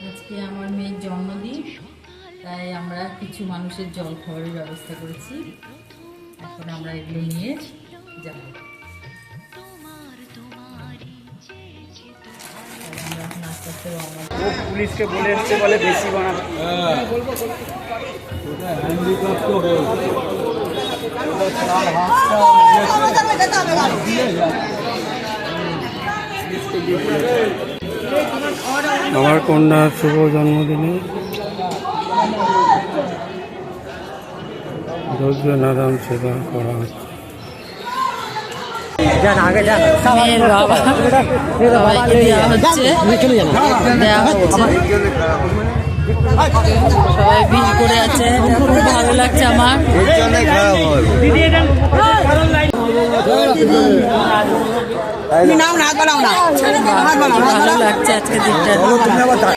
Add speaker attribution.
Speaker 1: আজকে আমার মেয়ের জন্মদিন, তাই আমরা কিছু মানুষের জল খাবারের ব্যবস্থা করেছি। এখন আমরা এগুলো নিয়ে যাব। আমরা এখন আস্তে আস্তে রওনা দেব।
Speaker 2: পুলিশকে বলে এসছে বলে বেশি বানাবে।
Speaker 3: আমার কন্যার শুভ জন্মদিনে রৌদ্রনারায়ণ সেবা করা হচ্ছে।
Speaker 1: মেয়ের বাবা সবাইকে দেওয়া হচ্ছে। সবাই ভিড় করে আছে, খুব ভালো লাগছে আমার। ভালো লাগছে আজকে দিনটা।